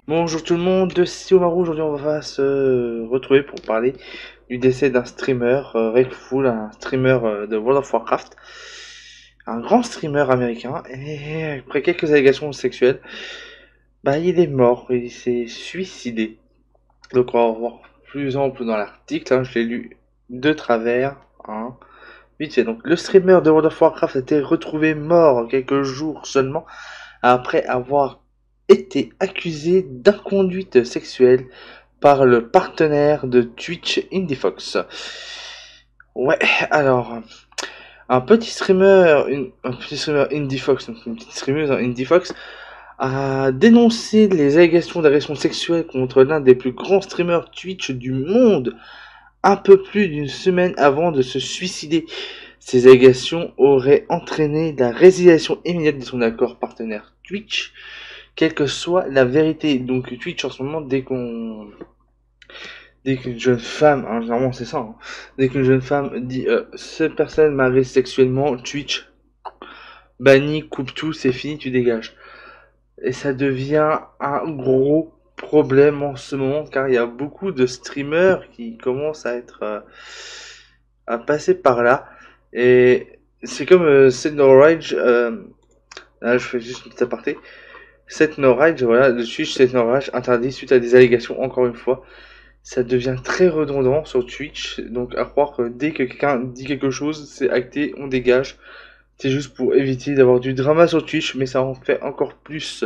Bonjour tout le monde, c'est Omaru. Aujourd'hui on va se retrouver pour parler du décès d'un streamer, Rekful, un streamer de World of Warcraft, un grand streamer américain, et après quelques allégations sexuelles, bah il est mort, il s'est suicidé. Donc on va voir plus ample dans l'article, hein, je l'ai lu de travers, hein, vite fait. Donc le streamer de World of Warcraft a été retrouvé mort quelques jours seulement après avoir été accusé d'inconduite sexuelle par le partenaire de Twitch IndieFox. Ouais, alors, un petit streamer IndieFox, donc une petite streameuse IndieFox, a dénoncé les allégations d'agression sexuelle contre l'un des plus grands streamers Twitch du monde, un peu plus d'une semaine avant de se suicider. Ces allégations auraient entraîné la résiliation immédiate de son accord partenaire Twitch, quelle que soit la vérité. Donc Twitch en ce moment, dès qu'une jeune femme, hein, généralement c'est ça, hein, dès qu'une jeune femme dit cette personne m'a agressé sexuellement, Twitch banni, coupe tout, c'est fini, tu dégages. Et ça devient un gros problème en ce moment car il y a beaucoup de streamers qui commencent à être à passer par là. Et c'est comme Seth No Rage, là je fais juste une petite aparté. Seth No Rage, voilà, le Twitch Seth No Rage interdit suite à des allégations encore une fois. Ça devient très redondant sur Twitch, donc à croire que dès que quelqu'un dit quelque chose, c'est acté, on dégage. C'est juste pour éviter d'avoir du drama sur Twitch, mais ça en fait encore plus.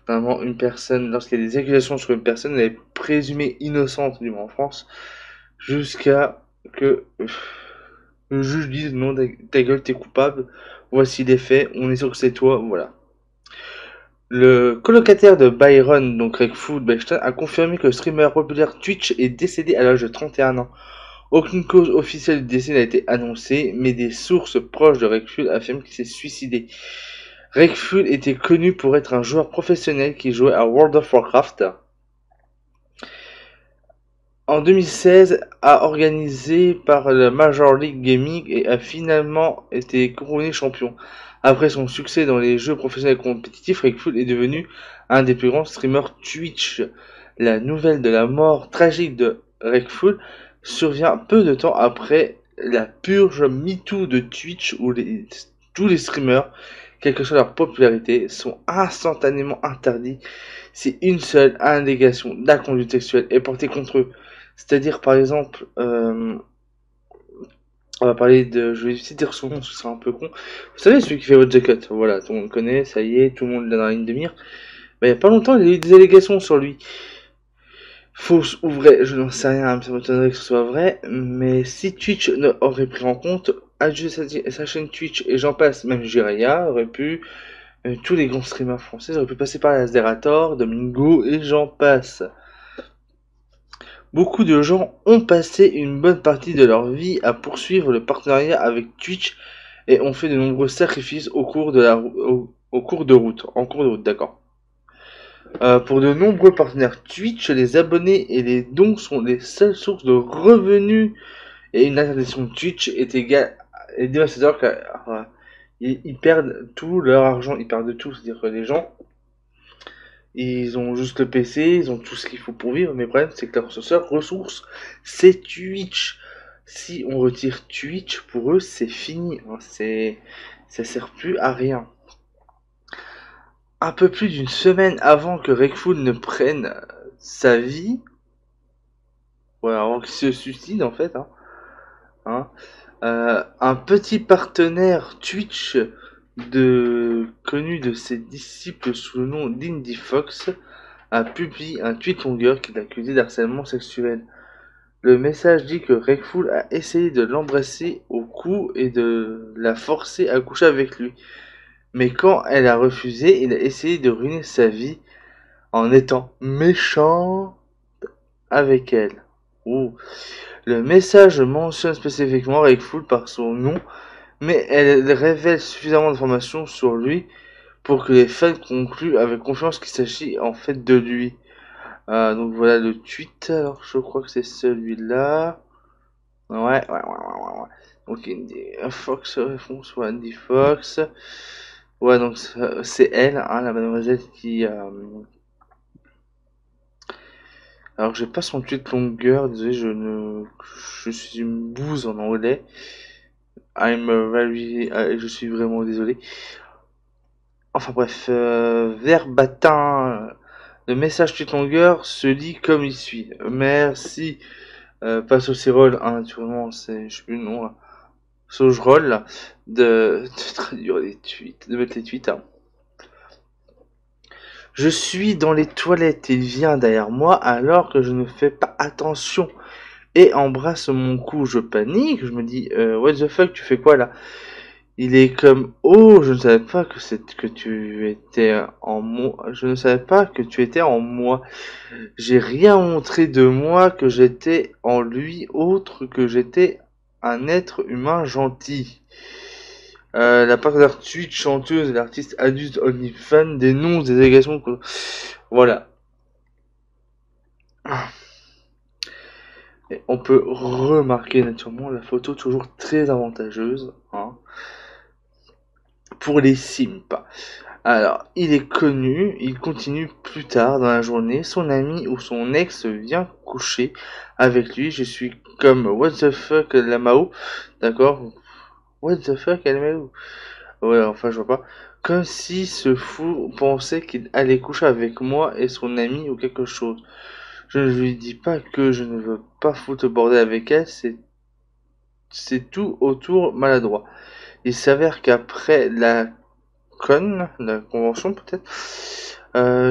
Normalement, une personne, lorsqu'il y a des accusations sur une personne, elle est présumée innocente, du moins en France, jusqu'à que le juge dise non, ta gueule, t'es coupable, voici les faits, on est sûr que c'est toi, voilà. Le colocataire de Byron, donc Rekful Bechstein, a confirmé que le streamer populaire Twitch est décédé à l'âge de 31 ans. Aucune cause officielle du décès n'a été annoncée, mais des sources proches de Rekful affirment qu'il s'est suicidé. Rekful était connu pour être un joueur professionnel qui jouait à World of Warcraft. En 2016, a organisé par la Major League Gaming et a finalement été couronné champion. Après son succès dans les jeux professionnels compétitifs, Rekful est devenu un des plus grands streamers Twitch. La nouvelle de la mort tragique de Rekful survient peu de temps après la purge MeToo de Twitch où tous les streamers, quelle que soit leur popularité, sont instantanément interdits si une seule allégation d'inconduite sexuelle est portée contre eux. C'est-à-dire, par exemple, on va parler de. Je vais citer son nom, ce sera un peu con. Vous savez, celui qui fait votre jacket, voilà, tout le monde connaît, ça y est, tout le monde l'a dans la ligne de mire. Mais il n'y a pas longtemps, il y a eu des allégations sur lui. Fausse ou vraie, je n'en sais rien, ça m'étonnerait que ce soit vrai, mais si Twitch ne aurait pris en compte, adjuster sa chaîne Twitch et j'en passe, même Jiraya aurait pu, tous les grands streamers français auraient pu passer par la Zerator, Domingo et j'en passe. Beaucoup de gens ont passé une bonne partie de leur vie à poursuivre le partenariat avec Twitch et ont fait de nombreux sacrifices au cours au cours de route. En cours de route, d'accord. Pour de nombreux partenaires Twitch, les abonnés et les dons sont les seules sources de revenus et une interdiction de Twitch est dévastateur car ils perdent tout leur argent, ils perdent tout. C'est-à-dire que les gens, ils ont juste le PC, ils ont tout ce qu'il faut pour vivre, mais le problème c'est que la seule ressource, c'est Twitch. Si on retire Twitch, pour eux, c'est fini. Hein, ça sert plus à rien. Un peu plus d'une semaine avant que Rekful ne prenne sa vie, ouais, avant qu'il se suicide en fait, hein, un petit partenaire Twitch connu de ses disciples sous le nom d'Indy Fox a publié un tweet longueur qui l'accusait d'harcèlement sexuel. Le message dit que Rekful a essayé de l'embrasser au cou et de la forcer à coucher avec lui. Mais quand elle a refusé, il a essayé de ruiner sa vie en étant méchant avec elle. Ouh. Le message mentionne spécifiquement Rekful par son nom, mais elle révèle suffisamment d'informations sur lui pour que les fans concluent avec confiance qu'il s'agit en fait de lui. Donc voilà le tweet, alors je crois que c'est celui-là. Ouais. Donc Fox réponse ou Andy Fox. Ouais, donc c'est elle, hein, la mademoiselle Alors j'ai pas son tweet longueur, désolé, je suis une bouse en anglais. Je suis vraiment désolé. Enfin bref, verbatim, le message tweet longueur se lit comme il suit. Merci, pas Saucerol, hein, naturellement, je sais plus le nom, là. Saugerol, là, de traduire les tweets, de mettre les tweets, hein. Je suis dans les toilettes, il vient derrière moi alors que je ne fais pas attention et embrasse mon cou. Je panique, je me dis what the fuck, tu fais quoi là? Il est comme oh, je ne savais pas que tu étais en moi. Je ne savais pas que tu étais en moi. J'ai rien montré de moi que j'étais en lui autre que j'étais un être humain gentil. La part d'artiste chanteuse et l'artiste adulte OnlyFans dénonce des allégations. Voilà. Et on peut remarquer naturellement la photo toujours très avantageuse, hein, pour les simps. Alors, il est connu, il continue plus tard dans la journée, son ami ou son ex vient coucher avec lui. Je suis comme what the fuck la Mao, d'accord? What the fuck la Mao? Ouais, enfin je vois pas. Comme si ce fou pensait qu'il allait coucher avec moi et son ami ou quelque chose. Je ne lui dis pas que je ne veux pas foutre le bordel avec elle, c'est tout autour maladroit. Il s'avère qu'après la convention peut-être,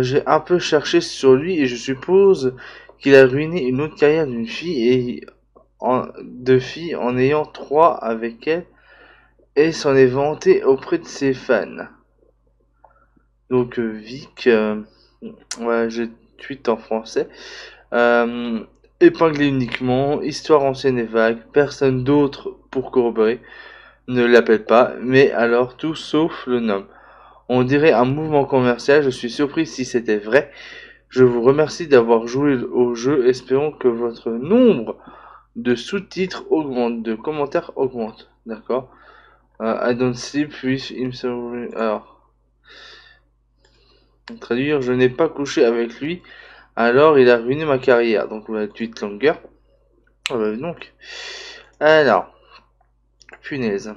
j'ai un peu cherché sur lui et je suppose qu'il a ruiné une autre carrière d'une fille de fille en ayant 3 avec elle et s'en est vanté auprès de ses fans. Donc Vic, ouais, je tweet en français. Euh, Épinglé uniquement, histoire ancienne et vague, personne d'autre pour corroborer, ne l'appelle pas, mais alors tout sauf le nomme. On dirait un mouvement commercial, je suis surpris si c'était vrai. Je vous remercie d'avoir joué au jeu, espérons que votre nombre de sous-titres augmente, de commentaires augmente. D'accord. I don't sleep with him. Alors, traduire, je n'ai pas couché avec lui, alors il a ruiné ma carrière. Donc, on va tweet longueur. Donc, alors, punaise.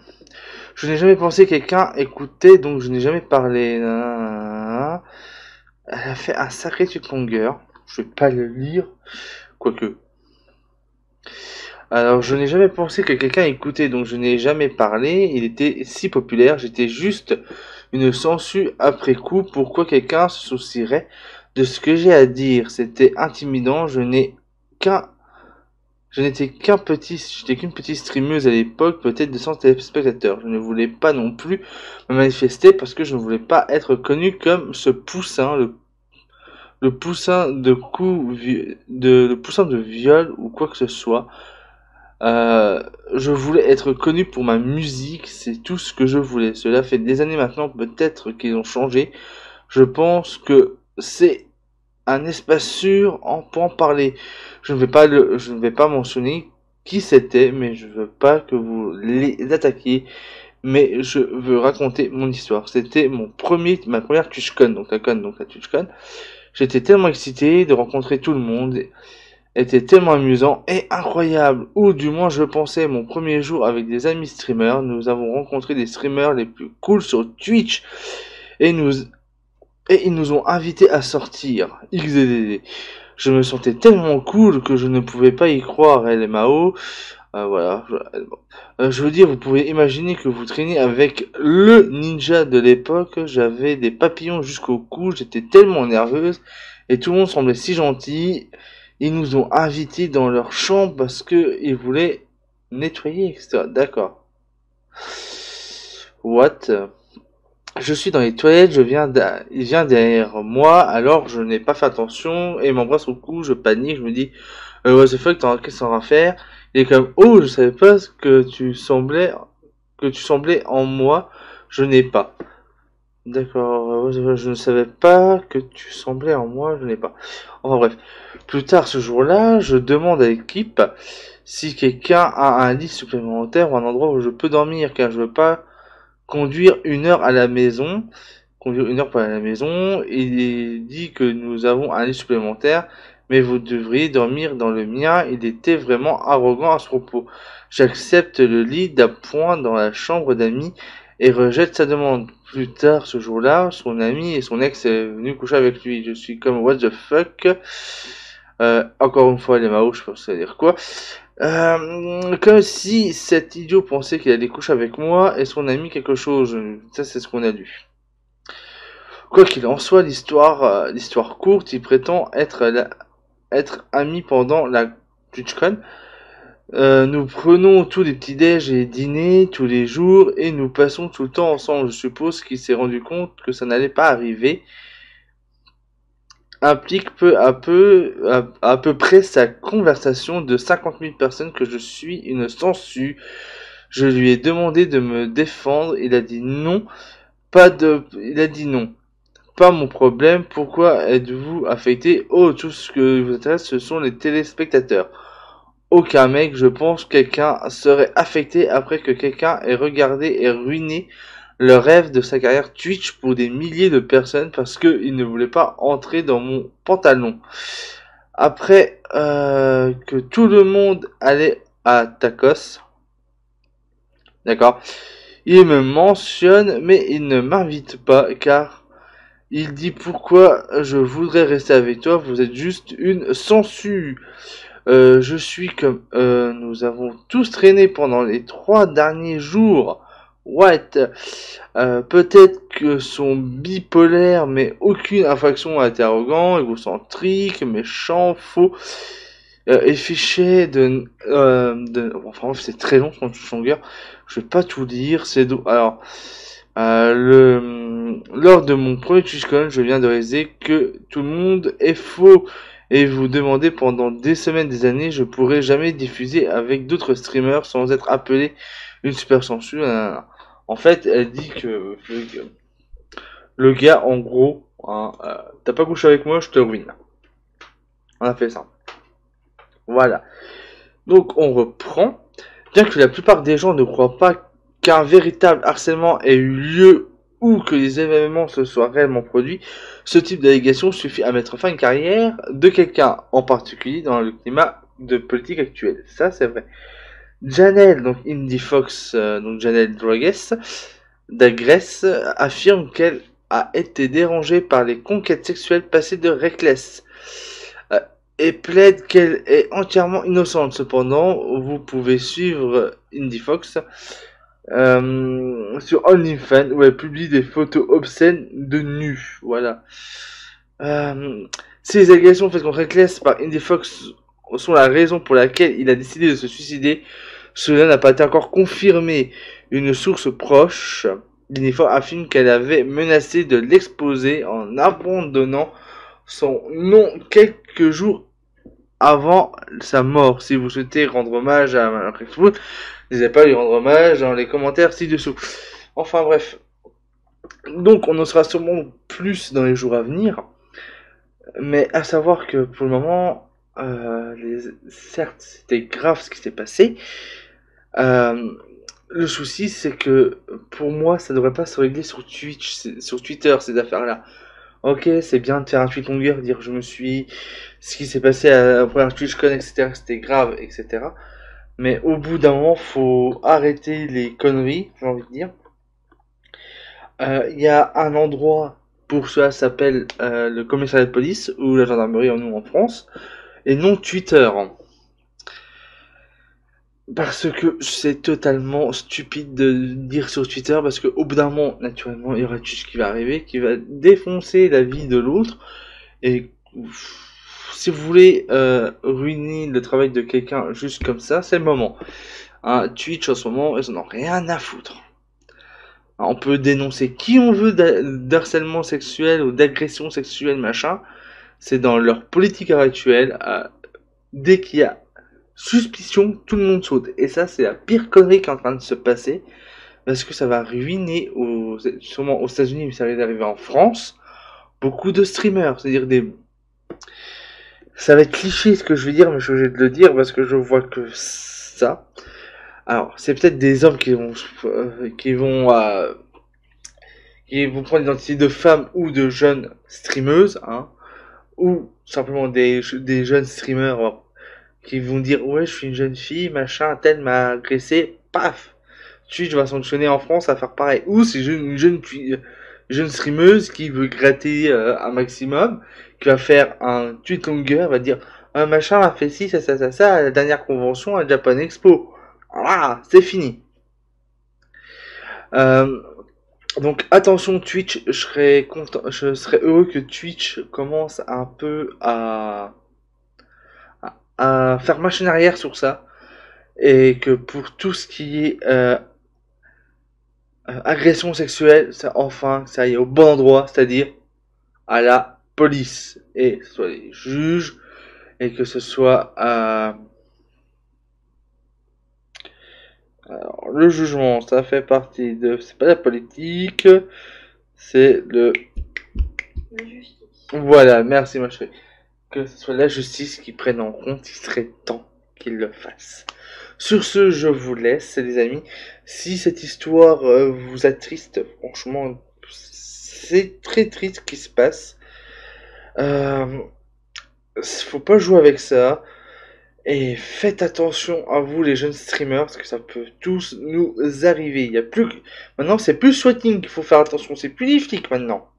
Je n'ai jamais pensé quelqu'un écouter, donc je n'ai jamais parlé. Elle a fait un sacré tweet longueur. Je vais pas le lire, quoique. Alors, je n'ai jamais pensé que quelqu'un écoutait, donc je n'ai jamais parlé. Il était si populaire, j'étais juste une sangsue après coup. Pourquoi quelqu'un se soucierait de ce que j'ai à dire? C'était intimidant. J'étais qu'une petite streameuse à l'époque, peut-être de 100 téléspectateurs. Je ne voulais pas non plus me manifester parce que je ne voulais pas être connu comme ce poussin, le poussin le poussin de viol ou quoi que ce soit. Je voulais être connu pour ma musique, c'est tout ce que je voulais. Cela fait des années maintenant, peut-être qu'ils ont changé. Je pense que c'est un espace sûr pour en parler. Je ne vais pas mentionner qui c'était, mais je veux pas que vous les attaquiez. Mais je veux raconter mon histoire. C'était ma première TwitchCon, donc la TwitchCon. J'étais tellement excité de rencontrer tout le monde était tellement amusant et incroyable, ou du moins je pensais mon premier jour avec des amis streamers, nous avons rencontré des streamers les plus cool sur Twitch et ils nous ont invités à sortir. XDD. Je me sentais tellement cool que je ne pouvais pas y croire, LMAO. Voilà. Je veux dire, vous pouvez imaginer que vous traînez avec le ninja de l'époque. J'avais des papillons jusqu'au cou, j'étais tellement nerveuse et tout le monde semblait si gentil. Ils nous ont invités dans leur chambre parce que ils voulaient nettoyer, etc. D'accord. What? Je suis dans les toilettes, il vient derrière moi, alors je n'ai pas fait attention et m'embrasse au cou, je panique, je me dis, what the fuck, qu'est-ce qu'on va faire? Il est comme, oh, je savais pas que tu semblais en moi, je n'ai pas. D'accord, je ne savais pas que tu semblais en moi, je n'ai pas. Enfin bref, plus tard ce jour-là, je demande à l'équipe si quelqu'un a un lit supplémentaire ou un endroit où je peux dormir, car je veux pas conduire 1 heure à la maison. Conduire 1 heure pour aller à la maison. Il dit que nous avons un lit supplémentaire, mais vous devriez dormir dans le mien. Il était vraiment arrogant à ce propos. J'accepte le lit d'appoint dans la chambre d'amis et rejette sa demande. Plus tard ce jour-là, son ami et son ex est venu coucher avec lui. Je suis comme what the fuck. Encore une fois, les Mao, je pense que ça veut dire quoi. Comme si cet idiot pensait qu'il allait coucher avec moi et son ami quelque chose. Ça, c'est ce qu'on a lu. Quoi qu'il en soit, l'histoire courte, il prétend être ami pendant la TwitchCon. Nous prenons tous les petits-déj et dîners tous les jours et nous passons tout le temps ensemble. Je suppose qu'il s'est rendu compte que ça n'allait pas arriver. Implique peu à peu près sa conversation de 50 000 personnes que je suis une sangsue. Je lui ai demandé de me défendre. Il a dit non. Il a dit non. Pas mon problème. Pourquoi êtes-vous affecté? Oh, tout ce que vous intéresse, ce sont les téléspectateurs. Aucun mec, je pense, quelqu'un serait affecté après que quelqu'un ait regardé et ruiné le rêve de sa carrière Twitch pour des milliers de personnes parce qu'il ne voulait pas entrer dans mon pantalon. Après que tout le monde allait à Tacos, d'accord, il me mentionne mais il ne m'invite pas car il dit pourquoi je voudrais rester avec toi, vous êtes juste une sangsue. Je suis comme nous avons tous traîné pendant les 3 derniers jours. What? Peut-être que sont bipolaires, mais aucune infraction a été arrogant, égocentrique, méchant, faux, et fiché enfin bref, c'est très long son longueur. Je vais pas tout lire. Alors, lors de mon premier TwitchCon, je viens de réaliser que tout le monde est faux. Et vous demandez pendant des semaines, des années, je pourrais jamais diffuser avec d'autres streamers sans être appelé une super censure. En fait, elle dit que le gars, en gros, hein, t'as pas couché avec moi, je te ruine. On a fait ça. Voilà. Donc on reprend. Bien que la plupart des gens ne croient pas qu'un véritable harcèlement ait eu lieu ou que les événements se soient réellement produits, ce type d'allégation suffit à mettre fin à une carrière de quelqu'un, en particulier dans le climat de politique actuel. Ça, c'est vrai. Janelle, donc Indie Fox, donc Janelle Dagresse, affirme qu'elle a été dérangée par les conquêtes sexuelles passées de Reckless et plaide qu'elle est entièrement innocente. Cependant, vous pouvez suivre Indie Fox sur OnlyFans où elle publie des photos obscènes de nus. Voilà. Ces allégations faites contre Reckless par Indie Fox sont la raison pour laquelle il a décidé de se suicider. Cela n'a pas été encore confirmé. Une source proche d'Unifor affirme qu'elle avait menacé de l'exposer en abandonnant son nom quelques jours avant sa mort. Si vous souhaitez rendre hommage à Malcolm X, n'hésitez pas à lui rendre hommage dans les commentaires ci-dessous. Enfin bref. Donc on en sera sûrement plus dans les jours à venir. Mais à savoir que pour le moment, certes c'était grave ce qui s'est passé. Le souci c'est que pour moi ça devrait pas se régler sur Twitch, sur Twitter ces affaires-là. Ok, c'est bien de faire un tweet longueur, dire je me suis, ce qui s'est passé à la première TwitchCon, etc. C'était grave, etc. Mais au bout d'un moment, faut arrêter les conneries, j'ai envie de dire. Il y a un endroit pour cela, s'appelle le commissariat de police ou la gendarmerie en nous en France, et non Twitter. Parce que c'est totalement stupide de dire sur Twitter, parce qu'au bout d'un moment, naturellement, il y aura Twitch qui va arriver, qui va défoncer la vie de l'autre. Et si vous voulez ruiner le travail de quelqu'un juste comme ça, c'est le moment. Twitch en ce moment, ils en ont rien à foutre. On peut dénoncer qui on veut d'harcèlement sexuel ou d'agression sexuelle, machin. C'est dans leur politique actuelle. Dès qu'il y a suspicion, tout le monde saute. Et ça, c'est la pire connerie qui est en train de se passer. Parce que ça va ruiner, sûrement aux États-Unis, mais ça risque d'arriver en France, beaucoup de streamers. C'est-à-dire ça va être cliché ce que je vais dire, mais je suis obligé de le dire parce que je vois que ça. Alors, c'est peut-être des hommes qui vont prendre l'identité de femmes ou de jeunes streameuses, hein. ou simplement des jeunes streamers qui vont dire ouais je suis une jeune fille, machin, tel m'a agressé, paf, Twitch va sanctionner en France à faire pareil. Ou c'est jeune streameuse qui veut gratter un maximum, qui va faire un tweet longer, va dire un machin a fait ci, ça à la dernière convention à Japan Expo. Voilà, c'est fini. Euh, donc attention Twitch, je serais heureux que Twitch commence un peu à faire machine arrière sur ça et que pour tout ce qui est agression sexuelle, ça aille au bon endroit, c'est-à-dire à la police et que ce soit les juges et que ce soit alors, le jugement, ça fait partie de, c'est pas la politique, c'est La justice. voilà, merci ma chérie, que ce soit la justice qui prenne en compte, il serait temps qu'il le fasse. Sur ce, je vous laisse, les amis. Si cette histoire vous attriste, franchement, c'est très triste ce qui se passe. Euh, Faut pas jouer avec ça. Et faites attention à vous, les jeunes streamers, parce que ça peut tous nous arriver. Il y a plus Maintenant, c'est plus Swatting qu'il faut faire attention. C'est plus les flics maintenant.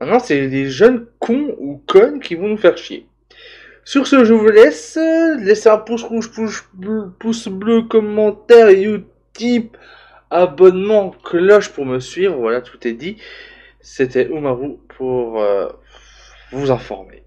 Maintenant, c'est les jeunes cons ou connes qui vont nous faire chier. Sur ce, je vous laisse. Laissez un pouce rouge, pouce bleu, commentaire, Utip, abonnement, cloche pour me suivre. Voilà, tout est dit. C'était Umaru pour vous informer.